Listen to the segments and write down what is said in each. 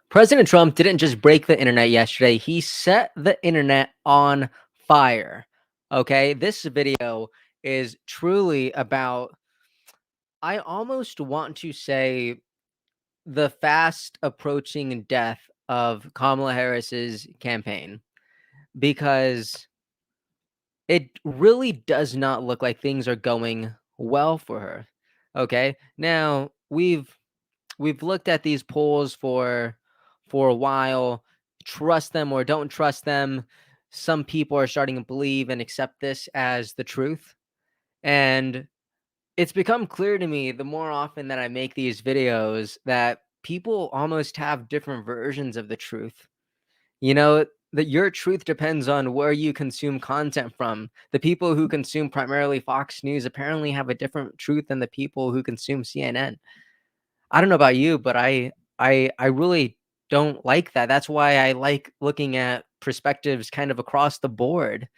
President Trump didn't just break the internet yesterday, he set the internet on fire. Okay, this video is truly about, I almost want to say, the fast approaching death of Kamala Harris's campaign, because it really does not look like things are going well for her. Okay, now we've looked at these polls for a while, trust them or don't trust them. Some people are starting to believe and accept this as the truth. And it's become clear to me the more often that I make these videos that people almost have different versions of the truth. You know, that your truth depends on where you consume content from. The people who consume primarily Fox News apparently have a different truth than the people who consume CNN. I don't know about you, but I really don't like that. That's why I like looking at perspectives kind of across the board.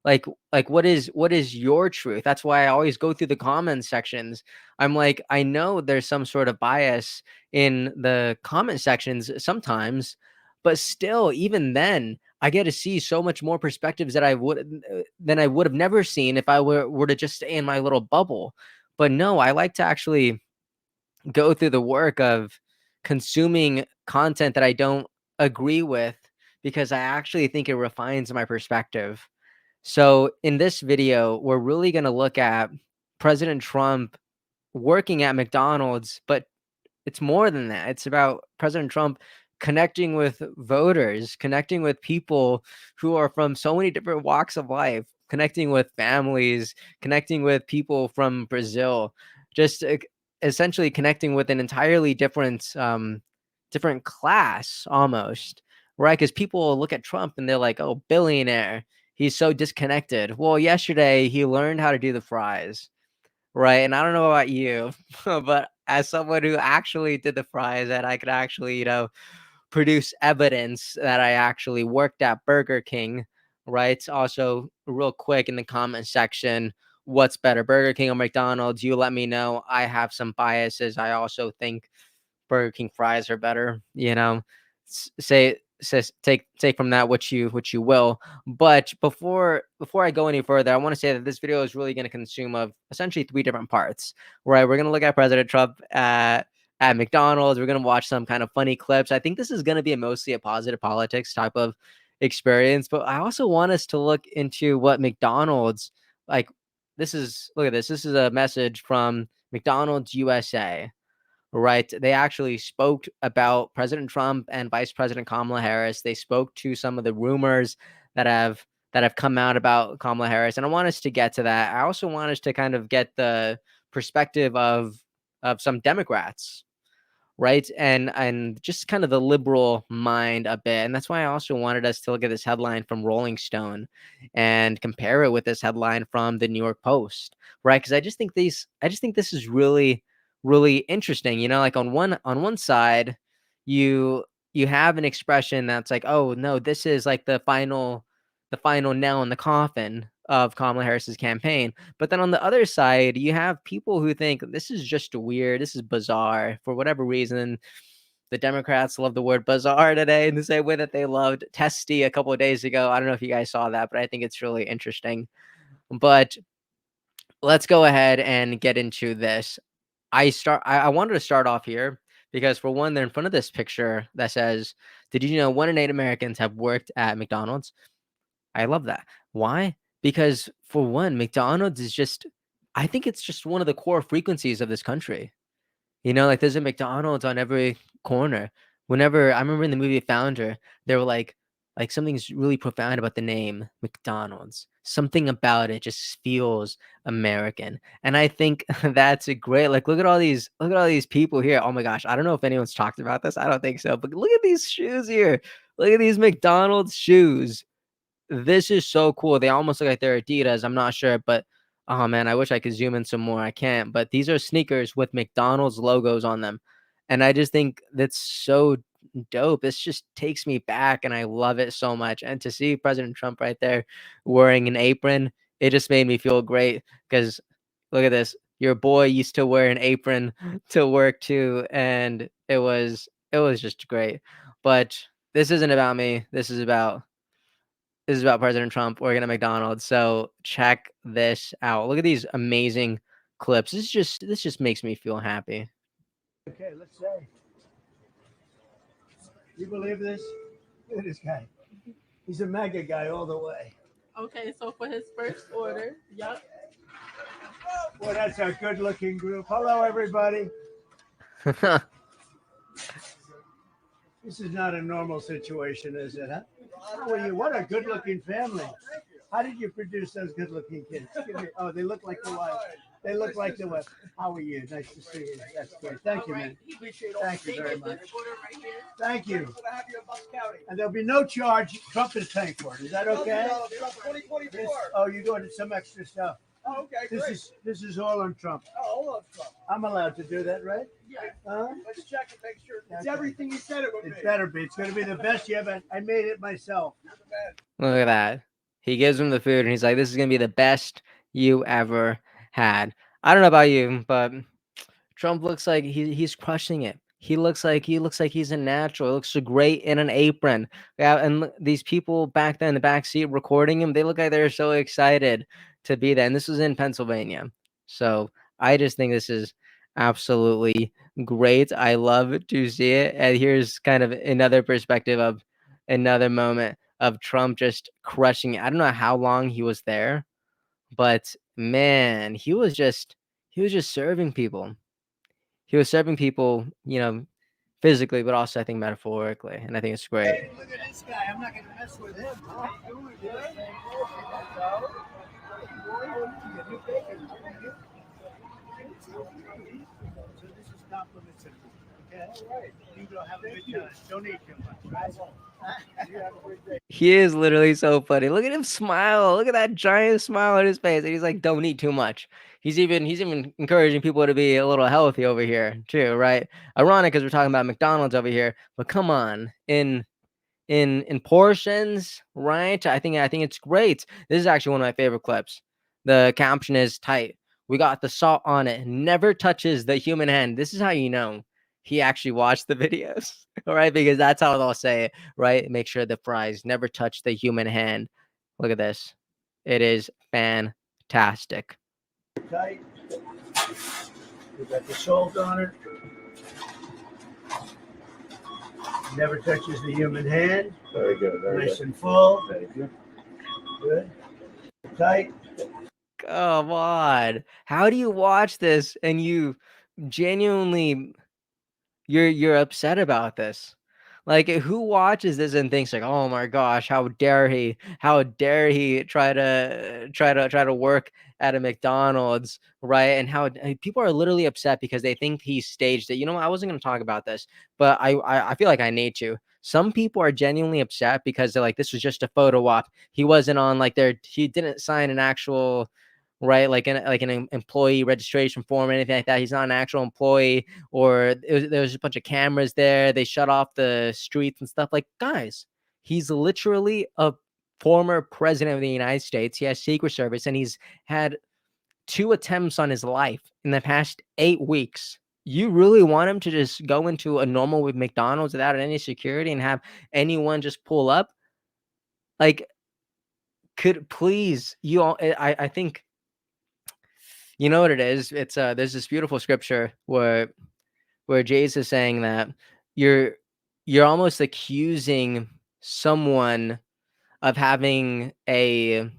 Like what is your truth? That's why I always go through the comment sections. I'm like, I know there's some sort of bias in the comment sections sometimes, but still, even then, I get to see so much more perspectives that I would than I would have never seen if I were to just stay in my little bubble. But no, I like to actually go through the work of consuming content that I don't agree with, because I actually think it refines my perspective. So in this video, we're really going to look at President Trump working at McDonald's, but it's more than that. It's about President Trump connecting with voters, connecting with people who are from so many different walks of life, connecting with families, connecting with people from Brazil, just essentially connecting with an entirely different class almost, right? Because people look at Trump and they're like, "Oh, billionaire, he's so disconnected." Well, yesterday he learned how to do the fries. Right, and I don't know about you, but as someone who actually did the fries, that I could actually, produce evidence that I actually worked at Burger King, right? Also, real quick in the comment section, what's better, Burger King or McDonald's? You let me know. I have some biases. I also think Burger King fries are better, take from that what you will. But before I go any further, I want to say that this video is really going to consume of essentially three different parts. Right, we're going to look at President Trump at McDonald's. We're going to watch some kind of funny clips. I think this is going to be mostly a positive politics type of experience, but I also want us to look into what McDonald's, like, look at this. This is a message from McDonald's USA. Right. They actually spoke about President Trump and Vice President Kamala Harris. They spoke to some of the rumors that have come out about Kamala Harris. And I want us to get to that. I also want us to kind of get the perspective of some Democrats, right? And just kind of the liberal mind a bit. And that's why I also wanted us to look at this headline from Rolling Stone and compare it with this headline from the New York Post, right? Because I just think this is really, really interesting. Like on one side, you you have an expression that's like, oh no, this is like the final nail in the coffin of Kamala Harris's campaign. But then on the other side, you have people who think this is just weird, this is bizarre for whatever reason. The Democrats love the word bizarre today in the same way that they loved testy a couple of days ago. I don't know if you guys saw that, but I think it's really interesting. But let's go ahead and get into this. I wanted to start off here because, for one, they're in front of this picture that says, "Did you know 1 in 8 Americans have worked at McDonald's?" I love that. Why? Because, for one, McDonald's is just, I think it's just one of the core frequencies of this country. Like, there's a McDonald's on every corner. Whenever I remember in the movie Founder, they were like something's really profound about the name McDonald's. Something about it just feels American. And I think that's a great, like, look at all these people here. Oh my gosh, I don't know if anyone's talked about this. I don't think so. But look at these shoes here. Look at these McDonald's shoes. This is so cool. They almost look like they're Adidas. I'm not sure, but oh man, I wish I could zoom in some more. I can't. But these are sneakers with McDonald's logos on them. And I just think that's so dope. This just takes me back and I love it so much. And to see President Trump right there wearing an apron, it just made me feel great because look at this. Your boy used to wear an apron to work too, and it was just great. But this isn't about me. This is about President Trump working at McDonald's. So check this out. Look at these amazing clips. This just makes me feel happy. Okay, let's say. You believe this? Look at this guy. He's a mega guy all the way. Okay, so for his first order, yep. Well, that's our good-looking group. Hello, everybody. This is not a normal situation, is it? Huh? How are you? What a good-looking family. How did you produce those good-looking kids? Oh, they look like the wife. They look like the wife. How are you? Nice to see you. That's great. Thank you, man. Thank you very much. Thank you. And there'll be no charge. Trump is paying for it. Is that okay? Oh, you're doing some extra stuff. Oh, okay, great. This is all on Trump. Oh, all on Trump. I'm allowed to do that, right? Yeah. Let's check and make sure it's okay. everything you said it would be. It better be. It's going to be the best you ever. I made it myself. Look at that. He gives him the food and he's like, this is going to be the best you ever had. I don't know about you, but Trump looks like he's crushing it. He looks like he's a natural. He looks so great in an apron. Yeah, and these people back there in the back seat recording him, they look like they're so excited to be there. And this was in Pennsylvania. So I just think this is absolutely great. I love to see it. And here's kind of another perspective of another moment of Trump just crushing it. I don't know how long he was there, but man, he was just serving people. He was serving people, physically, but also I think metaphorically, and I think it's great. Hey, look at this guy. I'm not going to mess with him. How you doing? So this is compliments of me. Okay? All right. You go have a good time. Don't eat too much, right? You have a great day. He is literally so funny. Look at him smile. Look at that giant smile on his face. And he's like, don't eat too much. He's even encouraging people to be a little healthy over here too, right? Ironic because we're talking about McDonald's over here, but come on, in portions, right? I think it's great. This is actually one of my favorite clips. The caption is tight. We got the salt on it. Never touches the human hand. This is how you know he actually watched the videos, all right? Because that's how they'll say it, right? Make sure the fries never touch the human hand. Look at this. It is fantastic. Tight. We got the salt on it. Never touches the human hand. Very good. Nice and full. Thank you. Good. Tight. Come on. How do you watch this and you genuinely you're upset about this? Like, who watches this and thinks like, oh my gosh, how dare he try to work at a McDonald's, right? And how people are literally upset because they think he staged it. You know what? I wasn't going to talk about this, but I feel like I need to. Some people are genuinely upset because they're like, this was just a photo op. He wasn't on he didn't sign an actual, right, like an employee registration form or anything like that. He's not an actual employee, or there was a bunch of cameras there. They shut off the streets and stuff. Like, guys, he's literally a former president of the United States. He has Secret Service, and he's had 2 attempts on his life in the past 8 weeks. You really want him to just go into a normal with McDonald's without any security and have anyone just pull up? Like, could please you all? I think. You know what it is? It's there's this beautiful scripture where Jesus is saying that you're almost accusing someone of having of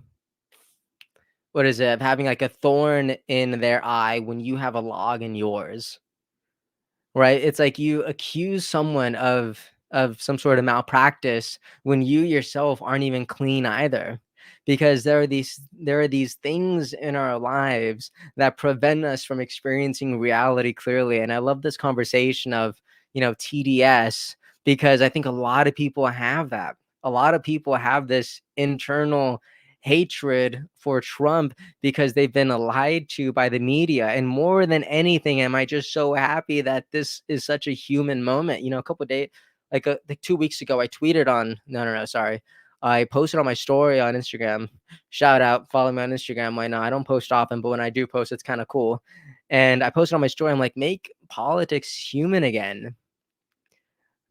having like a thorn in their eye when you have a log in yours. Right? It's like you accuse someone of some sort of malpractice when you yourself aren't even clean either. Because there are these things in our lives that prevent us from experiencing reality clearly. And I love this conversation of, TDS, because I think a lot of people have that. A lot of people have this internal hatred for Trump because they've been lied to by the media. And more than anything, am I just so happy that this is such a human moment. A couple of days, like 2 weeks ago, I tweeted on, no, sorry. I posted on my story on Instagram. Shout out, follow me on Instagram. Why not? I don't post often, but when I do post, it's kind of cool. And I posted on my story, I'm like, make politics human again.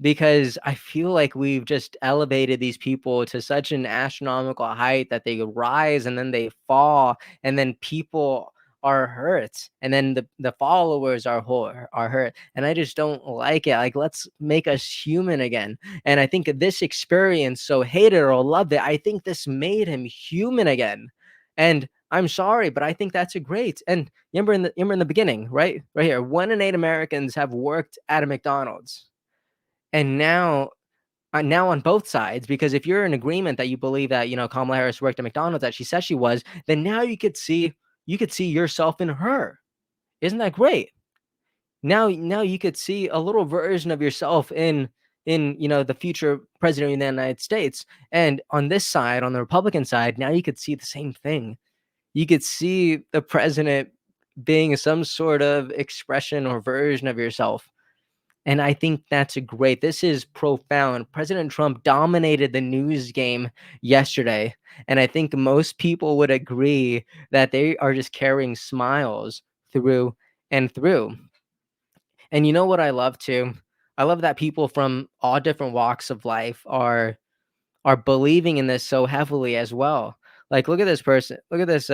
because I feel like we've just elevated these people to such an astronomical height that they rise and then they fall, and then people are hurt, and then the followers are hurt, and I just don't like it. Like, let's make us human again. And I think this experience, so hate it or love it, I think this made him human again. And I'm sorry, but I think that's a great. And remember in the beginning, right here, 1 in 8 Americans have worked at a McDonald's. And now on both sides, because if you're in agreement that you believe that, Kamala Harris worked at McDonald's, that she says she was, then now you could see yourself in her. Isn't that great? Now you could see a little version of yourself in the future president of the United States. And on this side, on the Republican side, now you could see the same thing. You could see the president being some sort of expression or version of yourself. And I think that's great. This is profound. President Trump dominated the news game yesterday. And I think most people would agree that they are just carrying smiles through and through. And you know what I love too? I love that people from all different walks of life are believing in this so heavily as well. Like, look at this person. Look at this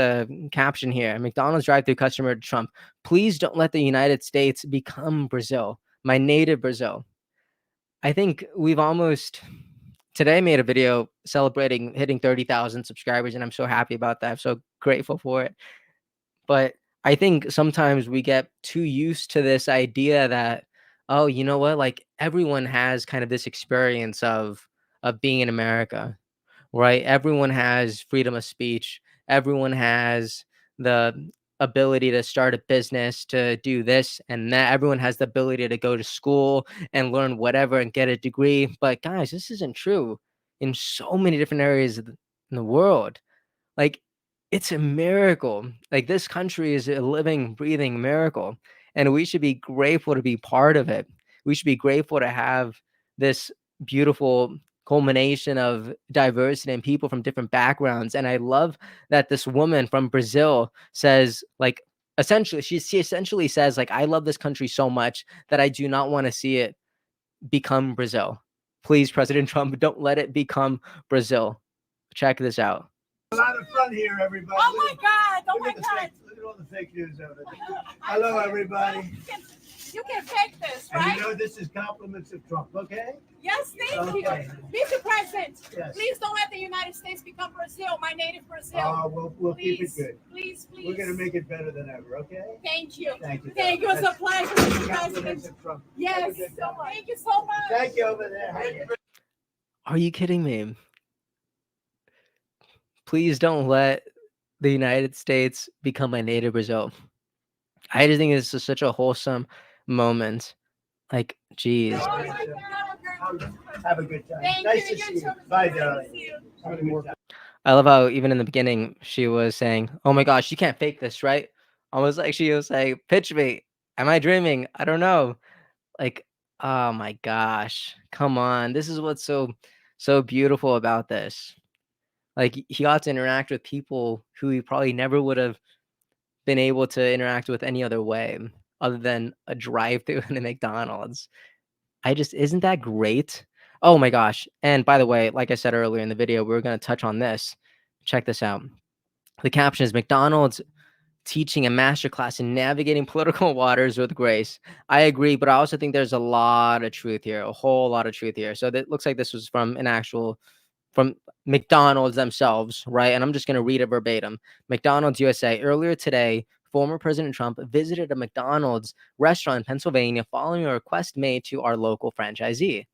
caption here. McDonald's drive-through customer to Trump. Please don't let the United States become Brazil, my native Brazil. I think we've almost today made a video celebrating hitting 30,000 subscribers, and I'm so happy about that. I'm so grateful for it. But I think sometimes we get too used to this idea that, oh, you know what? Like, everyone has kind of this experience of being in America, right? Everyone has freedom of speech. Everyone has the ability to start a business, to do this and that. Everyone has the ability to go to school and learn whatever and get a degree. But guys, this isn't true in so many different areas in the world. Like, it's a miracle. Like, this country is a living, breathing miracle, and we should be grateful to be part of it. We should be grateful to have this beautiful culmination of diversity and people from different backgrounds. And I love that this woman from Brazil says, like, essentially, she essentially says, like, I love this country so much that I do not want to see it become Brazil. Please, President Trump, don't let it become Brazil. Check this out. A lot of fun here, everybody. Oh my God! Oh my Look God! at all the fake news over there. Hello, everybody. You can fake this, And right? you know this is compliments of Trump, okay? Yes, thank Okay. you. Mr. President, Yes. please don't let the United States become Brazil, my native Brazil. We'll keep it Please, good. please, please. We're going to make it better than ever, okay? Thank you. Thank you. Thank you. It's a pleasure, Mr. Compliments President. of Trump. Have a Yes. good time. Thank you so much. Thank you over there. Are you kidding me? Please don't let the United States become my native Brazil. I just think this is such a wholesome moment. Like, geez. Have a good time. Thank Nice you. to see You you. too. Bye, Nice to darling. see you. Have a good time. I love how even in the beginning she was saying, "Oh my gosh, you can't fake this, right?" Almost like she was like, "Pitch me. Am I dreaming? I don't know." Like, oh my gosh, come on. This is what's so beautiful about this. Like, he got to interact with people who he probably never would have been able to interact with any other way other than a drive-through in a McDonald's. I just isn't that great? Oh my gosh. And by the way, like I said earlier in the video, we are going to touch on this. Check this out. The caption is McDonald's teaching a masterclass in navigating political waters with grace. I agree, but I also think there's a lot of truth here, a whole lot of truth here. So that looks like this was from McDonald's themselves, right? And I'm just going to read it verbatim. McDonald's USA. Earlier today, former President Trump visited a McDonald's restaurant in Pennsylvania following a request made to our local franchisee.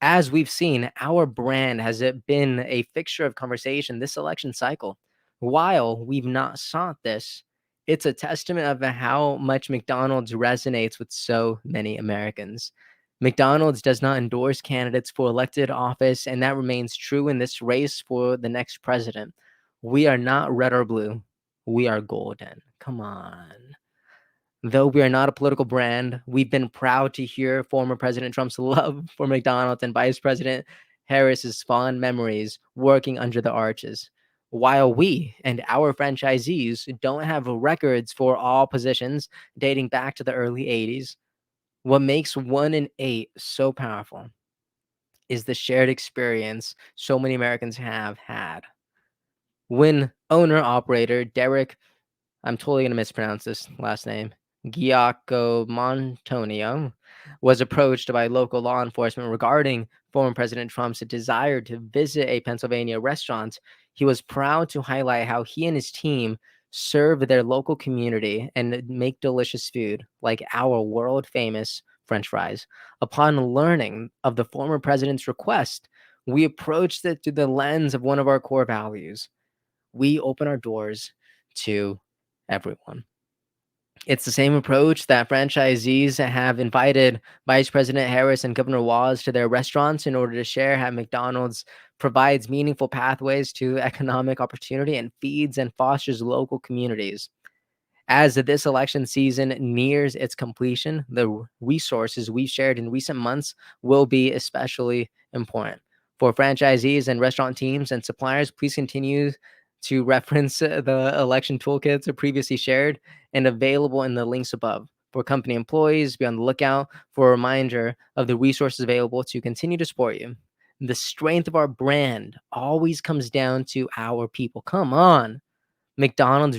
As we've seen, our brand has been a fixture of conversation this election cycle. While we've not sought this, it's a testament of how much McDonald's resonates with so many Americans. McDonald's does not endorse candidates for elected office, and that remains true in this race for the next president. We are not red or blue. We are golden. Come on. Though we are not a political brand, we've been proud to hear former President Trump's love for McDonald's and Vice President Harris's fond memories working under the arches. While we and our franchisees don't have records for all positions dating back to the early 80s, What makes 1 in 8 so powerful is the shared experience so many Americans have had. When owner-operator Derek, I'm totally gonna mispronounce this last name, Giacomontonio, was approached by local law enforcement regarding former President Trump's desire to visit a Pennsylvania restaurant, he was proud to highlight how he and his team serve their local community and make delicious food like our world-famous French fries. Upon learning of the former president's request, we approached it through the lens of one of our core values. We open our doors to everyone. It's the same approach that franchisees have invited Vice President Harris and Governor Walz to their restaurants in order to share how McDonald's provides meaningful pathways to economic opportunity and feeds and fosters local communities. As this election season nears its completion, the resources we've shared in recent months will be especially important. For franchisees and restaurant teams and suppliers, please continue to reference the election toolkits previously shared and available in the links above. For company employees, be on the lookout for a reminder of the resources available to continue to support you. The strength of our brand always comes down to our people. Come on. McDonald's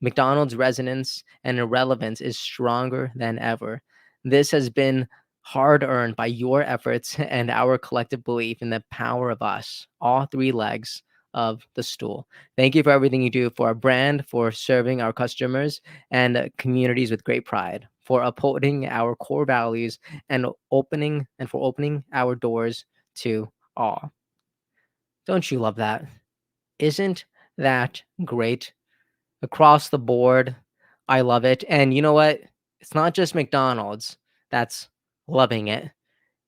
McDonald's resonance and relevance is stronger than ever. This has been hard earned by your efforts and our collective belief in the power of us, all 3 legs of the stool. Thank you for everything you do for our brand, for serving our customers and communities with great pride, for upholding our core values and for opening our doors to all. Don't you love that? Isn't that great? Across the board, I love it, and you know what? It's not just McDonald's that's loving it.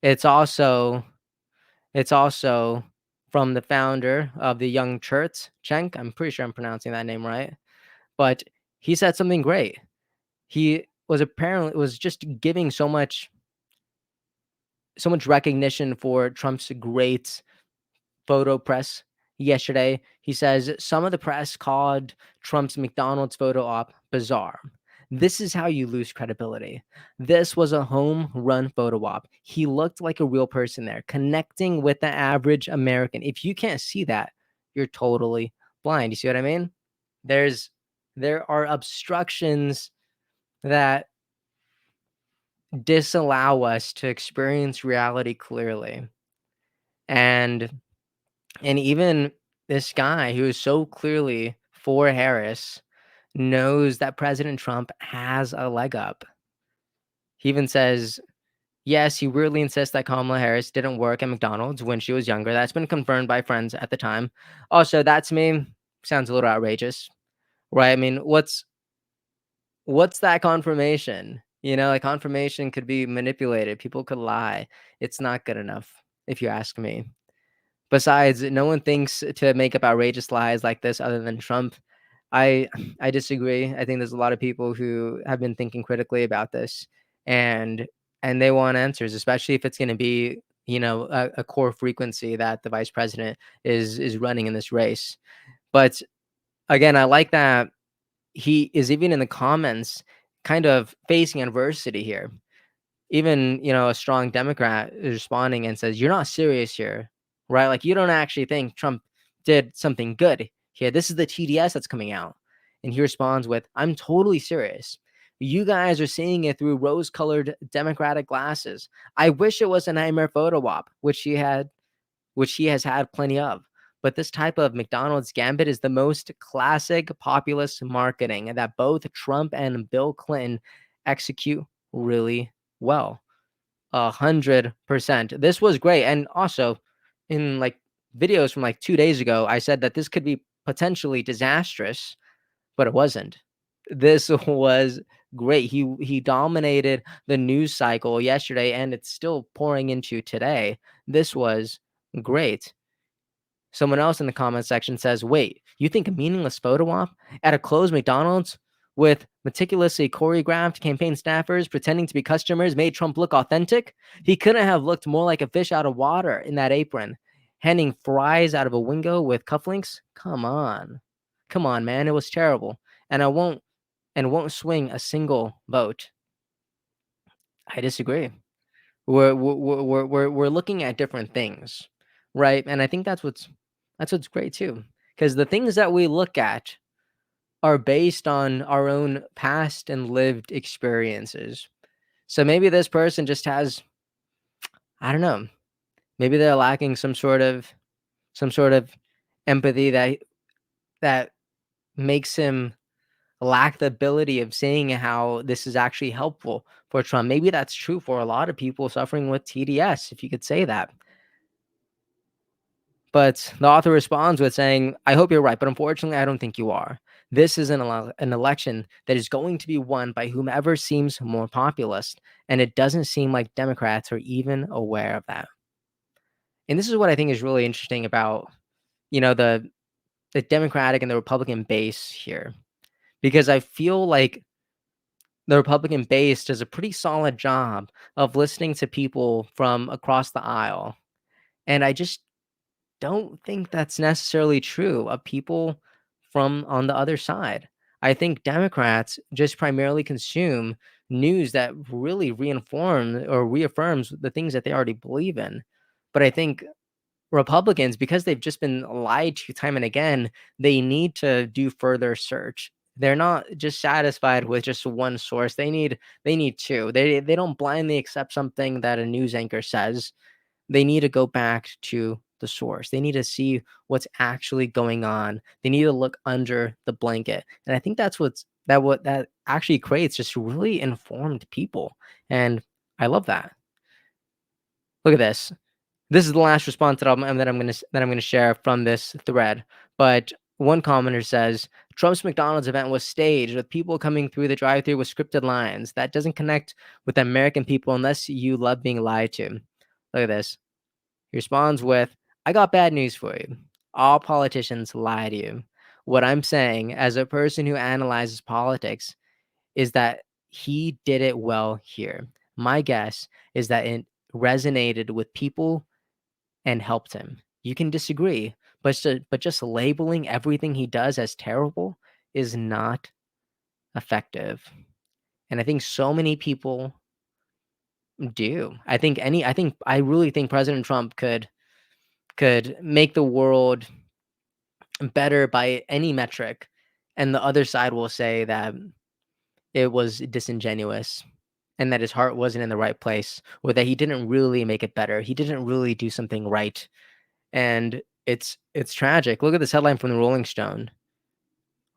It's also it's also from the founder of the Young Turks, Chen. I'm pretty sure I'm pronouncing that name right, but he said something great. He was just giving so much recognition for Trump's great photo press yesterday. He says some of the press called Trump's McDonald's photo op bizarre. This is how you lose credibility. This was a home run photo op. He looked like a real person there, connecting with the average American. If you can't see that, you're totally blind. You see what I mean? There are obstructions that disallow us to experience reality clearly. And even this guy who is so clearly for Harris knows that President Trump has a leg up. He even says, yes, he weirdly insists that Kamala Harris didn't work at McDonald's when she was younger. That's been confirmed by friends at the time. Also, that to me sounds a little outrageous, right? I mean, what's that confirmation? Like confirmation could be manipulated. People could lie. It's not good enough, if you ask me. Besides, no one thinks to make up outrageous lies like this other than Trump. I I disagree. I think there's a lot of people who have been thinking critically about this, and they want answers, especially if it's going to be a core frequency that the vice president is running in this race. But again, I like that he is even in the comments, kind of facing adversity here. Even a strong Democrat is responding and says, "You're not serious here, right? Like you don't actually think Trump did something good here. This is the TDS that's coming out." And he responds with, "I'm totally serious. You guys are seeing it through rose-colored Democratic glasses. I wish it was a nightmare photo op, which he has had plenty of. But this type of McDonald's gambit is the most classic populist marketing that both Trump and Bill Clinton execute really well. 100%. This was great. And also, in videos from 2 days ago, I said that this could be potentially disastrous, but it wasn't. This was great. He dominated the news cycle yesterday, and it's still pouring into today. This was great. Someone else in the comment section says, "Wait, you think a meaningless photo op at a closed McDonald's with meticulously choreographed campaign staffers pretending to be customers made Trump look authentic? He couldn't have looked more like a fish out of water in that apron, handing fries out of a window with cufflinks. Come on. Come on, man. It was terrible. And won't swing a single vote." I disagree. We're looking at different things, right? And I think that's what's great too, because the things that we look at are based on our own past and lived experiences. So maybe this person just has, I don't know, maybe they're lacking some sort of empathy that makes him lack the ability of seeing how this is actually helpful for Trump. Maybe that's true for a lot of people suffering with TDS, if you could say that. But the author responds with saying, I hope you're right, but unfortunately, I don't think you are. This is an election that is going to be won by whomever seems more populist, and it doesn't seem like Democrats are even aware of that. And this is what I think is really interesting about, the Democratic and the Republican base here, because I feel like the Republican base does a pretty solid job of listening to people from across the aisle. And I just don't think that's necessarily true of people from on the other side. I think Democrats just primarily consume news that really reinform or reaffirms the things that they already believe in. But I think Republicans, because they've just been lied to time and again, they need to do further search. They're not just satisfied with just one source. They need two. They don't blindly accept something that a news anchor says. They need to go back to the source. They need to see what's actually going on. They need to look under the blanket. And I think that's what that actually creates just really informed people. And I love that. Look at this. This is the last response that I'm gonna share from this thread. But one commenter says Trump's McDonald's event was staged with people coming through the drive-thru with scripted lines. That doesn't connect with the American people unless you love being lied to. Look at this. He responds with, I got bad news for you. All politicians lie to you. What I'm saying, as a person who analyzes politics, is that he did it well here. My guess is that it resonated with people and helped him. You can disagree, but just labeling everything he does as terrible is not effective. And I think so many people do. I really think President Trump could make the world better by any metric, and the other side will say that it was disingenuous and that his heart wasn't in the right place, or that he didn't really make it better. He didn't really do something right. And it's tragic. Look at this headline from the Rolling Stone.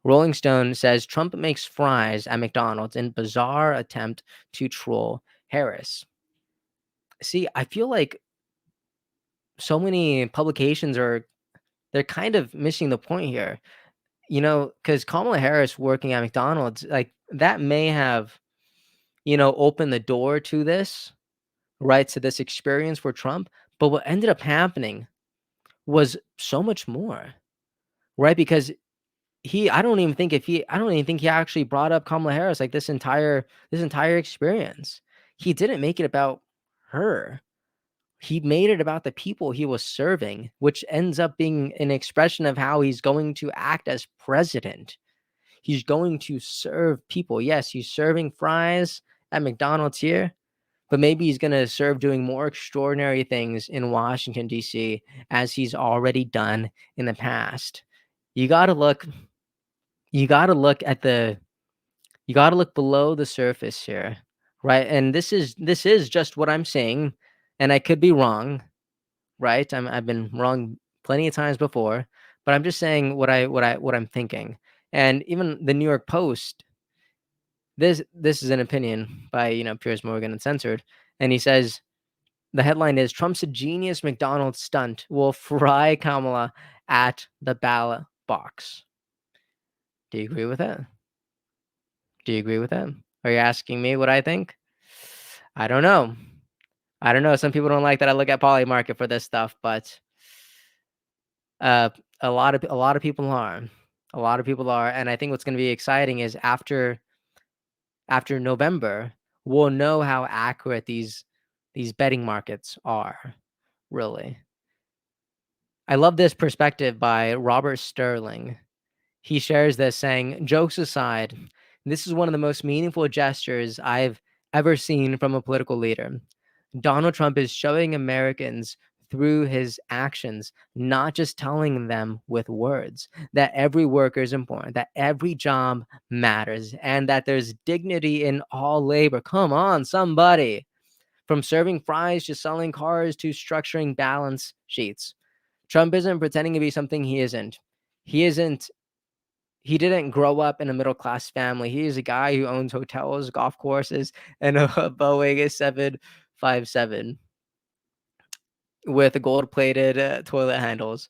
Rolling Stone says Trump makes fries at McDonald's in bizarre attempt to troll Harris. See, I feel like so many publications they're kind of missing the point here. Because Kamala Harris working at McDonald's, like that may have, opened the door to this, right? To this experience for Trump. But what ended up happening was so much more, right? Because I don't even think he actually brought up Kamala Harris like this entire experience. He didn't make it about her. He made it about the people he was serving, which ends up being an expression of how he's going to act as president. He's going to serve people. Yes, he's serving fries at McDonald's here, but maybe he's going to serve doing more extraordinary things in Washington, D.C., as he's already done in the past. You got to look you got to look at the you got to look below the surface here, right? And this is just what I'm saying, and I could be wrong, right? I've been wrong plenty of times before, but I'm just saying what I'm thinking. And even the New York Post, this is an opinion by Piers Morgan Uncensored, and he says the headline is Trump's a genius McDonald's stunt will fry Kamala at the ballot box. Do you agree with that? Do you agree with that? Are you asking me what I think? I don't know. I don't know. Some people don't like that I look at Poly Market for this stuff, but uh, a lot of people are. A lot of people are, and I think what's going to be exciting is after November, we'll know how accurate these betting markets are. Really, I love this perspective by Robert Sterling. He shares this saying, "Jokes aside, this is one of the most meaningful gestures I've ever seen from a political leader. Donald Trump is showing Americans through his actions, not just telling them with words, that every worker is important, that every job matters, and that there's dignity in all labor. Come on, somebody. From serving fries to selling cars to structuring balance sheets. Trump isn't pretending to be something he isn't. He isn't he didn't grow up in a middle class family. He is a guy who owns hotels, golf courses, and a Boeing 757 with gold plated toilet handles.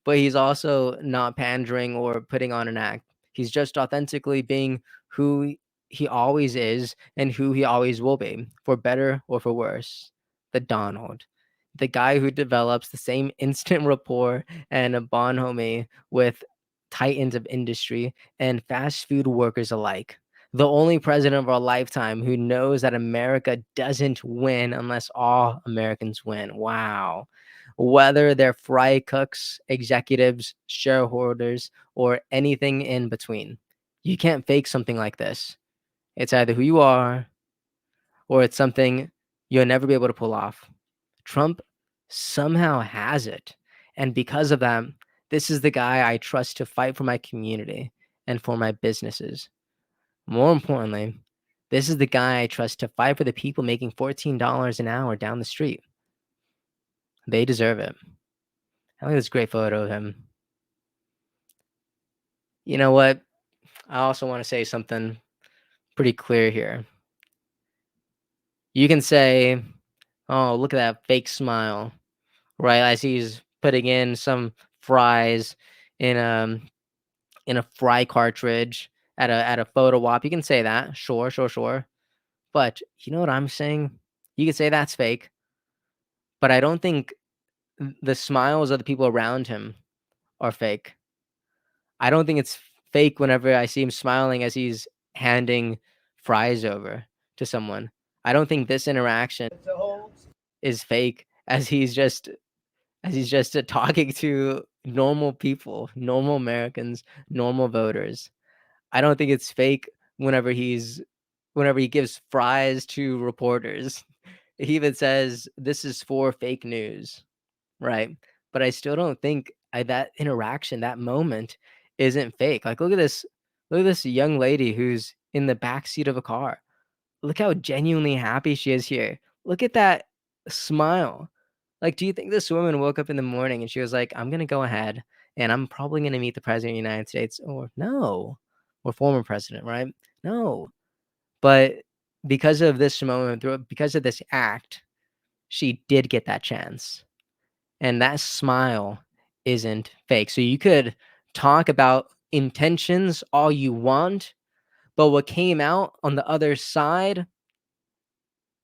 But he's also not pandering or putting on an act. He's just authentically being who he always is and who he always will be, for better or for worse. The Donald, the guy who develops the same instant rapport and a bonhomie with titans of industry and fast food workers alike. The only president of our lifetime who knows that America doesn't win unless all Americans win. Wow. Whether they're fry cooks, executives, shareholders, or anything in between. You can't fake something like this. It's either who you are or it's something you'll never be able to pull off. Trump somehow has it. And because of that, this is the guy I trust to fight for my community and for my businesses. More importantly, this is the guy I trust to fight for the people making $14 an hour down the street. They deserve it. I think this great photo of him. You know what? I also want to say something pretty clear here. You can say, "Oh, look at that fake smile," right? As he's putting in some fries in a fry cartridge at a photo op. You can say that, sure, sure, sure. But you know what I'm saying? You can say that's fake, but I don't think the smiles of the people around him are fake. I don't think it's fake whenever I see him smiling as he's handing fries over to someone. I don't think this interaction is fake as he's just talking to normal people, normal Americans, normal voters. I don't think it's fake whenever he gives fries to reporters. He even says this is for fake news. Right? But I still don't think that interaction, that moment isn't fake. Like, look at this young lady who's in the back seat of a car. Look how genuinely happy she is here. Look at that smile. Like, do you think this woman woke up in the morning and she was like, I'm gonna go ahead and I'm probably gonna meet the president of the United States? Or no. Or former president, right? No. But because of this moment, because of this act, she did get that chance. And that smile isn't fake. So you could talk about intentions all you want, but what came out on the other side,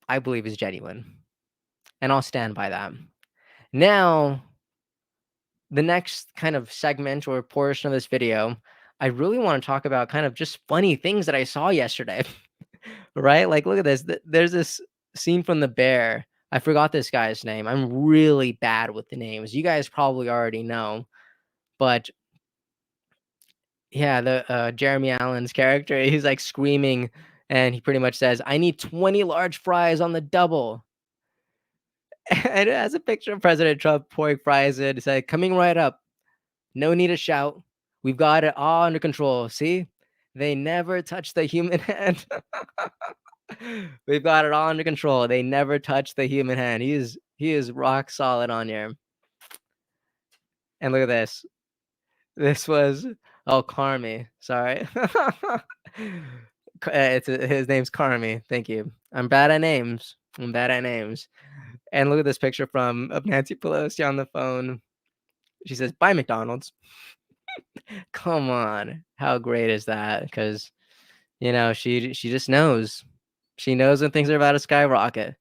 I believe is genuine. And I'll stand by that. Now, the next kind of segment or portion of this video, I really want to talk about kind of just funny things that I saw yesterday. Right? Like, look at this. There's this scene from The Bear. I forgot this guy's name. I'm really bad with the names. You guys probably already know. But yeah, the, Jeremy Allen's character, he's, like, screaming, and he pretty much says, "I need 20 large fries on the double." And it has a picture of President Trump pouring fries in. It said, "Coming right up. No need to shout. We've got it all under control. See? They never touch the human hand." We've got it all under control. They never touch the human hand. He is rock solid on here. And look at this. This was Carmi, sorry. His name's Carmi, thank you. I'm bad at names. And look at this picture of Nancy Pelosi on the phone. She says, "Bye, McDonald's." Come on, how great is that? Because she just knows. She knows when things are about to skyrocket.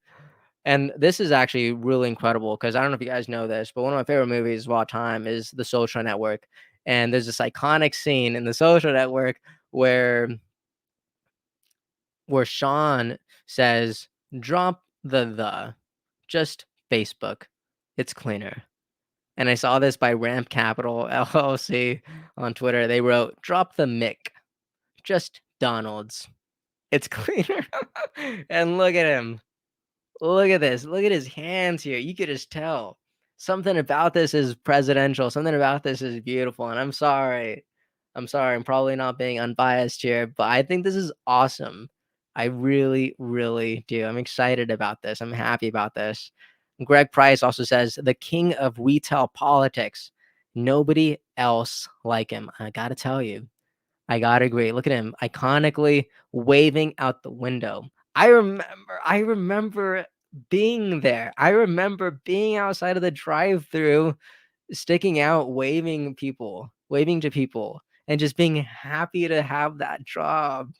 And this is actually really incredible because I don't know if you guys know this, but one of my favorite movies of all time is The Social Network. And there's this iconic scene in The Social Network where Sean says, "Drop just Facebook. It's cleaner." And I saw this by Ramp Capital LLC on Twitter. They wrote, "Drop the Mick. Just Donald's. It's cleaner. And look at him. Look at this. Look at his hands here. You could just tell. Something about this is presidential. Something about this is beautiful. And I'm sorry. I'm sorry. I'm probably not being unbiased here, but I think this is awesome. I really, really do. I'm excited about this. I'm happy about this. Greg Price also says, the king of retail politics. Nobody else like him. I got to tell you. I gotta agree. Look at him, iconically waving out the window. I remember being there. I remember being outside of the drive-through, sticking out, waving to people, and just being happy to have that job.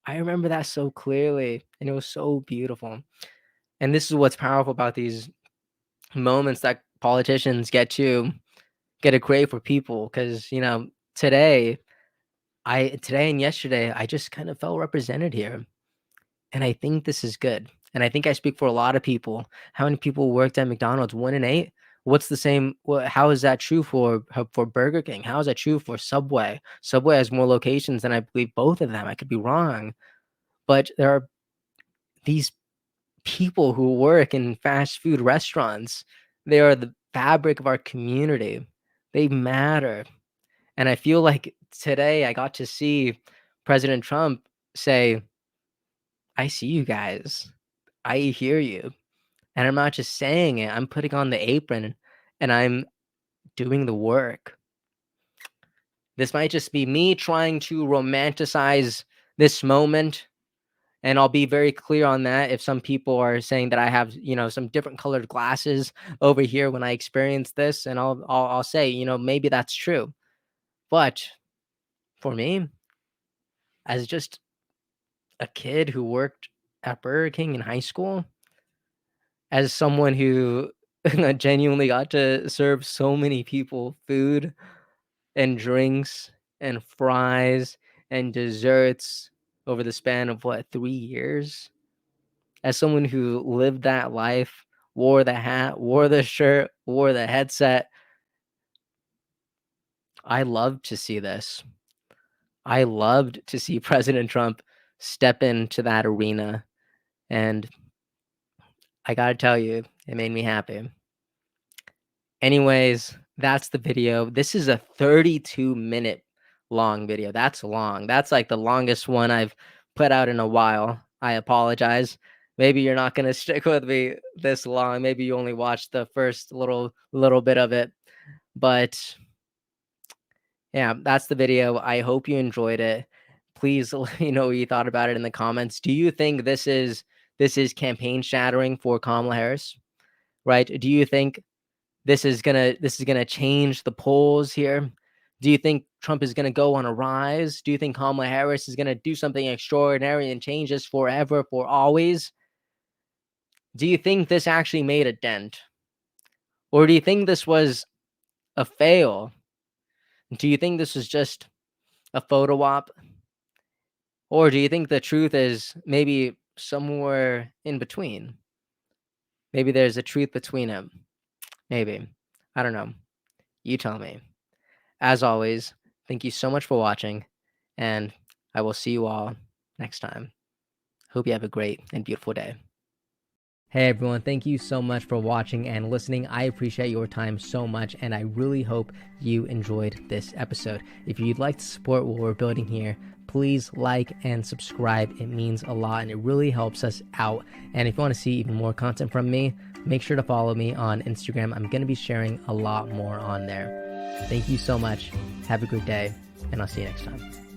I remember that so clearly, and it was so beautiful. And this is what's powerful about these moments that politicians get to create for people, because today today and yesterday, I just kind of felt represented here. And I think this is good. And I think I speak for a lot of people. How many people worked at McDonald's? 1 in 8? What's the same? How is that true for Burger King? How is that true for Subway? Subway has more locations than I believe both of them. I could be wrong. But there are these people who work in fast food restaurants. They are the fabric of our community. They matter. And I feel like today I got to see President Trump say, I see you guys. I hear you. And I'm not just saying it, I'm putting on the apron and I'm doing the work. This might just be me trying to romanticize this moment. And I'll be very clear on that if some people are saying that I have, some different colored glasses over here when I experience this. And I'll say, maybe that's true. But for me, as just a kid who worked at Burger King in high school, as someone who genuinely got to serve so many people food and drinks and fries and desserts over the span of 3 years, as someone who lived that life, wore the hat, wore the shirt, wore the headset, I loved to see this. I loved to see President Trump step into that arena, and I gotta tell you, it made me happy. Anyways, that's the video. This is a 32-minute long video. That's long. That's like the longest one I've put out in a while. I apologize. Maybe you're not gonna stick with me this long. Maybe you only watched the first little bit of it. But yeah, that's the video. I hope you enjoyed it. Please let me know what you thought about it in the comments. Do you think this is campaign shattering for Kamala Harris? Right? Do you think this is gonna change the polls here? Do you think Trump is gonna go on a rise? Do you think Kamala Harris is gonna do something extraordinary and change this forever, for always? Do you think this actually made a dent? Or do you think this was a fail? Do you think this was just a photo op? Or do you think the truth is maybe somewhere in between? Maybe there's a truth between them. Maybe. I don't know. You tell me. As always, thank you so much for watching, and I will see you all next time. Hope you have a great and beautiful day. Hey everyone, thank you so much for watching and listening. I appreciate your time so much, and I really hope you enjoyed this episode. If you'd like to support what we're building here, please like and subscribe. It means a lot and it really helps us out. And if you want to see even more content from me, make sure to follow me on Instagram. I'm going to be sharing a lot more on there. Thank you so much. Have a great day, and I'll see you next time.